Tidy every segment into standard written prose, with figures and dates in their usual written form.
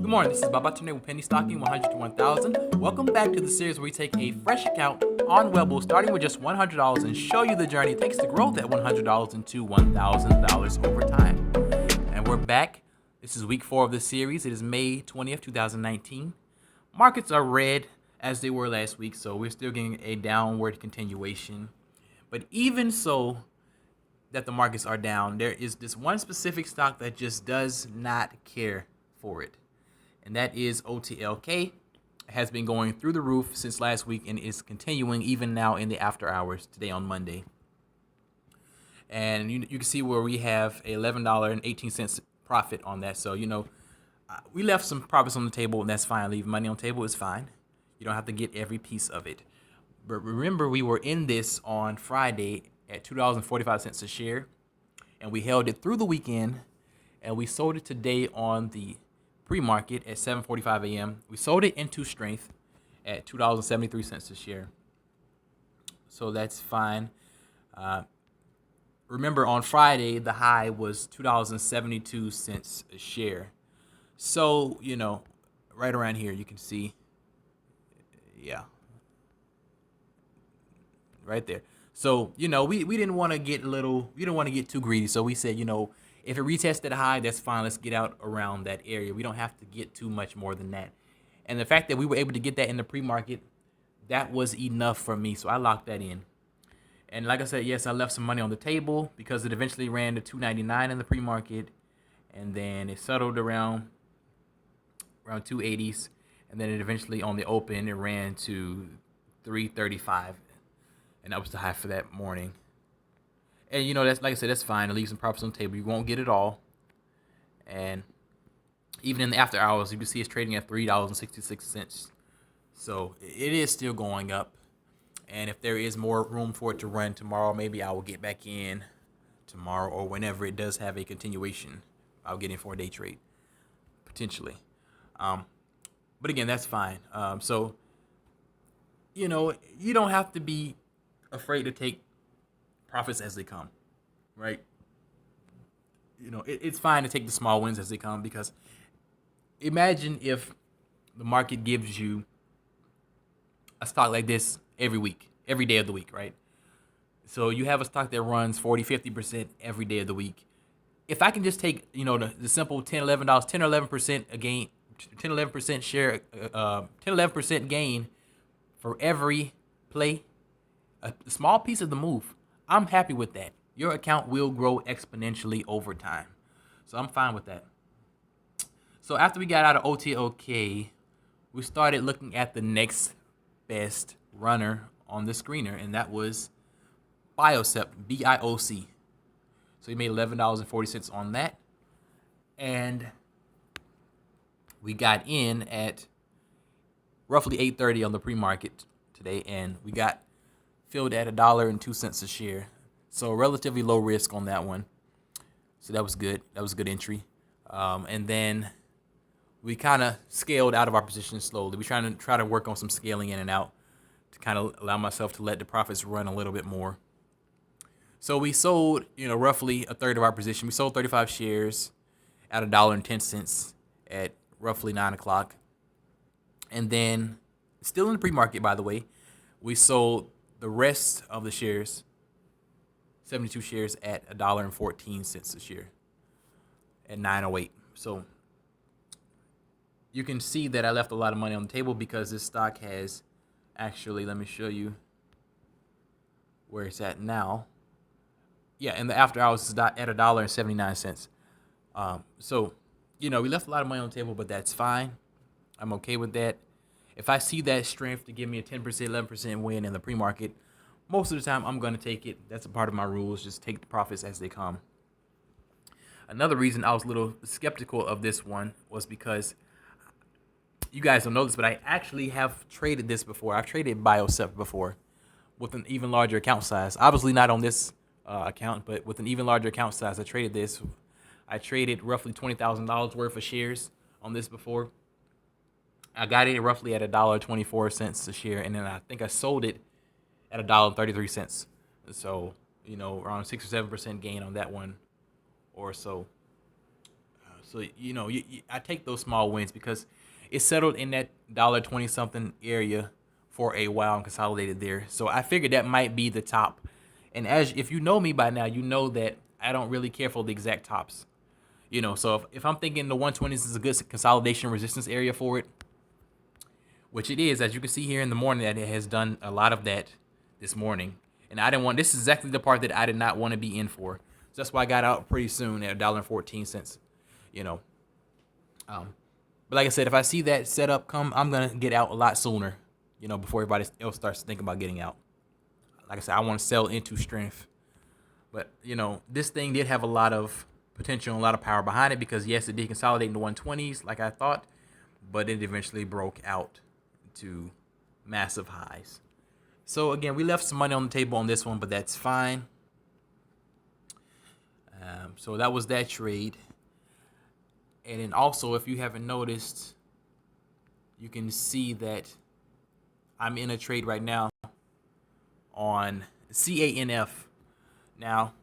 Good morning, this is Baba today with Pennystocking 100 to 1000. Welcome back to the series where we take a fresh account on Webull starting with just $100 and show you the journey it takes to grow that $100 into $1,000 over time. And we're back. This is week 4 of the series. It is May 20th, 2019. Markets are red as they were last week, so we're still getting a downward continuation. But even so that the markets are down, there is this one specific stock that just does not care for it. And that is OTLK. It has been going through the roof since last week and is continuing even now in the after hours today on Monday. And you can see where we have $11.18 profit on that. So, we left some profits on the table, and that's fine. Leave money on the table is fine. You don't have to get every piece of it. But remember, we were in this on Friday at $2.45 a share, and we held it through the weekend, and we sold it today on the pre-market at 7:45 a.m. We sold it into strength at $2.73 a share. So that's fine. Remember, on Friday, the high was $2.72 a share. So, right around here, you can see, yeah, right there. So, we didn't want to get we didn't want to get too greedy. So we said, if it retested a high, that's fine. Let's get out around that area. We don't have to get too much more than that. And the fact that we were able to get that in the pre-market, that was enough for me. So I locked that in. And like I said, yes, I left some money on the table because it eventually ran to $2.99 in the pre-market. And then it settled around 280s. And then it eventually, on the open, it ran to $3.35. And that was the high for that morning. And, that's, like I said, that's fine. It leaves some profits on the table. You won't get it all. And even in the after hours, you can see it's trading at $3.66. So it is still going up. And if there is more room for it to run tomorrow, maybe I will get back in tomorrow or whenever it does have a continuation. I'll get in for a day trade, potentially. But again, that's fine. So, you don't have to be afraid to take profits as they come, right? It's fine to take the small wins as they come, because imagine if the market gives you a stock like this every week, every day of the week, right? So you have a stock that runs 40, 50% every day of the week. If I can just take, the simple $10, $11, 10 or 11% a gain, 10, 11% share, 10, 11% gain for every play, a small piece of the move, I'm happy with that. Your account will grow exponentially over time. So I'm fine with that. So after we got out of OTLK, we started looking at the next best runner on the screener, and that was BIOC, BIOC. So we made $11.40 on that. And we got in at roughly 8:30 on the pre-market today, and we got filled at $1.02 a share. So relatively low risk on that one. So that was good. That was a good entry. And then we kind of scaled out of our position slowly. We try to work on some scaling in and out to kind of allow myself to let the profits run a little bit more. So we sold, roughly a third of our position. We sold 35 shares at $1.10 at roughly 9 o'clock. And then, still in the pre-market, by the way, we sold the rest of the shares, 72 shares, at $1.14 a share at 9:08. So you can see that I left a lot of money on the table because this stock has actually, let me show you where it's at now. Yeah, in the after hours, it's at $1.79. So, we left a lot of money on the table, but that's fine. I'm okay with that. If I see that strength to give me a 10%, 11% win in the pre-market, most of the time I'm going to take it. That's a part of my rules. Just take the profits as they come. Another reason I was a little skeptical of this one was because you guys don't know this, but I actually have traded this before. I've traded BIOC before with an even larger account size. Obviously not on this account, but with an even larger account size, I traded this. I traded roughly $20,000 worth of shares on this before. I got it roughly at $1.24 a share, and then I think I sold it at $1.33. So, around 6 or 7% gain on that one or so. So I take those small wins because it settled in that $1.20 something area for a while and consolidated there. So I figured that might be the top. And if you know me by now, you know that I don't really care for the exact tops. So if I'm thinking the 120s is a good consolidation resistance area for it, which it is, as you can see here in the morning, that it has done a lot of that this morning. And this is exactly the part that I did not want to be in for. So that's why I got out pretty soon at $1.14. But like I said, if I see that setup come, I'm going to get out a lot sooner, before everybody else starts thinking about getting out. Like I said, I want to sell into strength. But, this thing did have a lot of potential and a lot of power behind it because, yes, it did consolidate into 120s like I thought, but it eventually broke out to massive highs. So, again, we left some money on the table on this one, but that's fine. So that was that trade. And then also, if you haven't noticed, you can see that I'm in a trade right now on CANF. Now,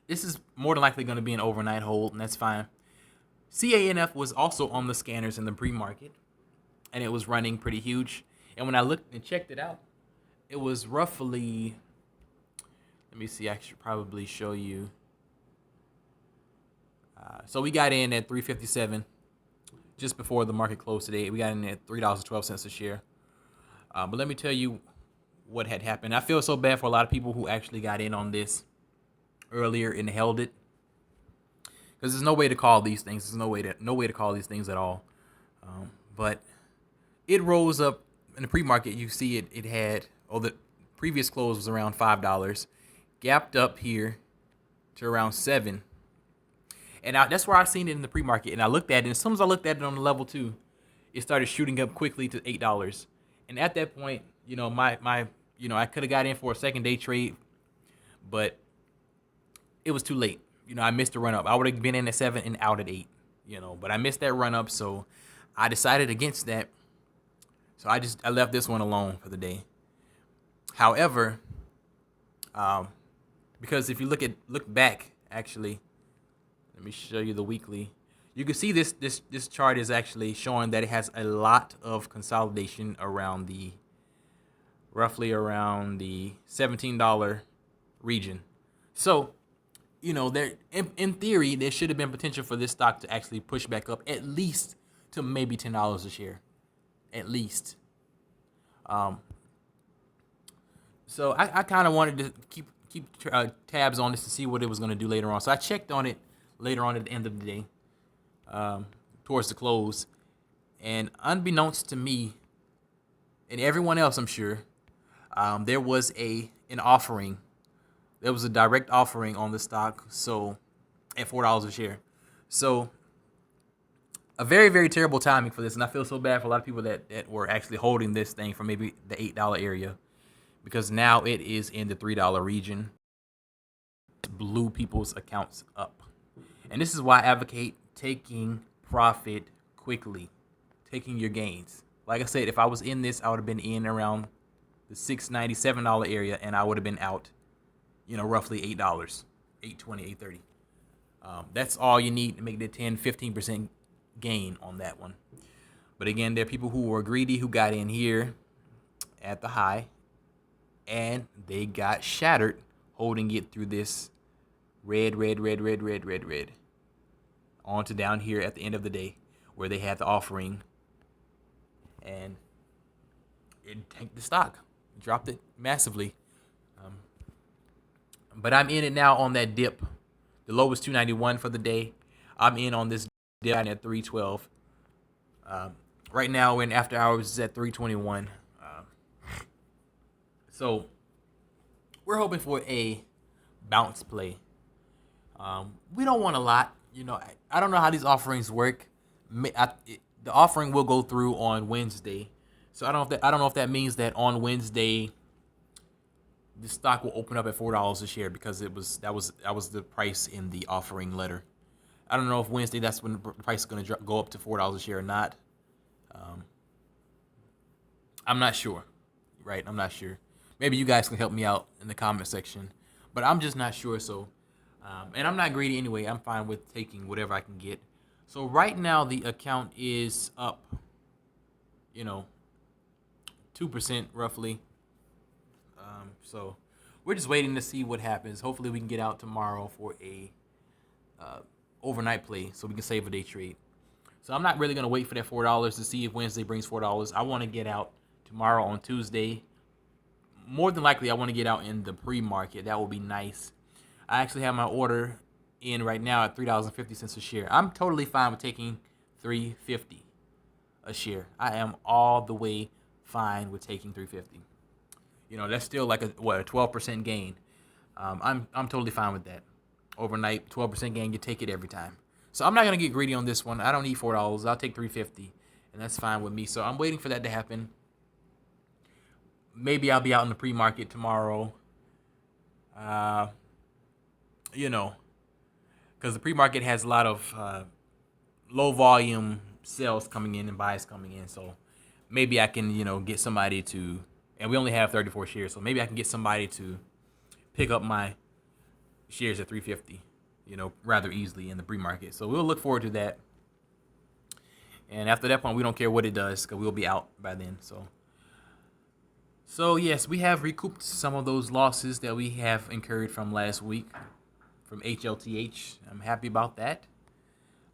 this is more than likely going to be an overnight hold, and that's fine. CANF was also on the scanners in the pre-market, and it was running pretty huge. And when I looked and checked it out, it was roughly, let me see, I should probably show you. So we got in at $3.57 just before the market closed today. We got in at $3.12 a share. But let me tell you what had happened. I feel so bad for a lot of people who actually got in on this earlier and held it, because there's no way to call these things. There's no way to call these things at all. But it rose up in the pre-market. You see it had, the previous close was around $5, gapped up here to around $7. And that's where I seen it in the pre-market. And I looked at it, and as soon as I looked at it on the level 2, it started shooting up quickly to $8. And at that point, I could have got in for a second day trade, but it was too late. I missed the run up. I would have been in at 7 and out at 8, but I missed that run up. So I decided against that. So I left this one alone for the day. However, because if you look back, actually, let me show you the weekly. You can see this chart is actually showing that it has a lot of consolidation around roughly around the $17 region. So, there in theory there should have been potential for this stock to actually push back up at least to maybe $10 a share, at least. So I kind of wanted to keep tabs on this to see what it was going to do later on. So I checked on it later on at the end of the day, towards the close, and unbeknownst to me and everyone else, I'm sure, there was an offering. There was a direct offering on the stock, so at $4 a share. So a very, very terrible timing for this, and I feel so bad for a lot of people that were actually holding this thing from maybe the $8 area, because now it is in the $3 region. It blew people's accounts up. And this is why I advocate taking profit quickly, taking your gains. Like I said, if I was in this, I would have been in around the $6.97 area, and I would have been out, roughly $8, $8.20, $8.30. That's all you need to make the 10-15% gain on that one. But again, there are people who were greedy who got in here at the high, and they got shattered holding it through this red on to down here at the end of the day where they had the offering, and it tanked the stock, dropped it massively. But I'm in it now on that dip. The low was 291 for the day. I'm in on this dip at 312. Right now, when after hours is at 321. So we're hoping for a bounce play. We don't want a lot. I don't know how these offerings work. The offering will go through on Wednesday, so I don't know if that means that on Wednesday the stock will open up at $4 a share, because that was the price in the offering letter. I don't know if Wednesday that's when the price is going to go up to $4 a share or not. I'm not sure, right? I'm not sure. Maybe you guys can help me out in the comment section, but I'm just not sure. So And I'm not greedy anyway. I'm fine with taking whatever I can get. So right now the account is up, you know, 2% roughly. So we're just waiting to see what happens. Hopefully we can get out tomorrow for a overnight play so we can save a day trade. So I'm not really gonna wait for that $4 to see if Wednesday brings $4. I want to get out tomorrow on Tuesday. More than likely, I want to get out in the pre-market. That will be nice. I actually have my order in right now at $3.50 a share. I'm totally fine with taking $3.50 a share. I am all the way fine with taking $3.50. You know, that's still like a 12% gain. I'm totally fine with that. Overnight 12% gain, you take it every time. So I'm not gonna get greedy on this one. I don't need $4. I'll take $3.50, and that's fine with me. So I'm waiting for that to happen. Maybe I'll be out in the pre-market tomorrow. You know, because the pre-market has a lot of low volume sales coming in and buys coming in. So maybe I can, get somebody to, and we only have 34 shares, so maybe I can get somebody to pick up my shares at $3.50, rather easily in the pre-market. So we'll look forward to that. And after that point, we don't care what it does because we'll be out by then. So yes, we have recouped some of those losses that we have incurred from last week from HLTH. I'm happy about that.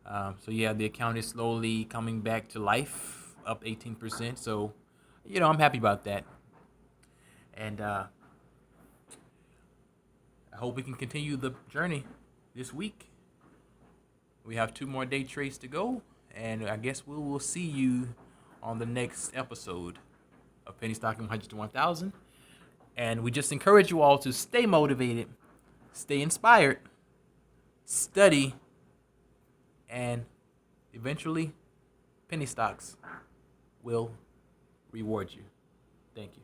So yeah, the account is slowly coming back to life, up 18%. So, I'm happy about that. And I hope we can continue the journey this week. We have 2 more day trades to go, and I guess we will see you on the next episode of Pennystocking 100 to 1000. And we just encourage you all to stay motivated, stay inspired, study, and eventually penny stocks will reward you. Thank you.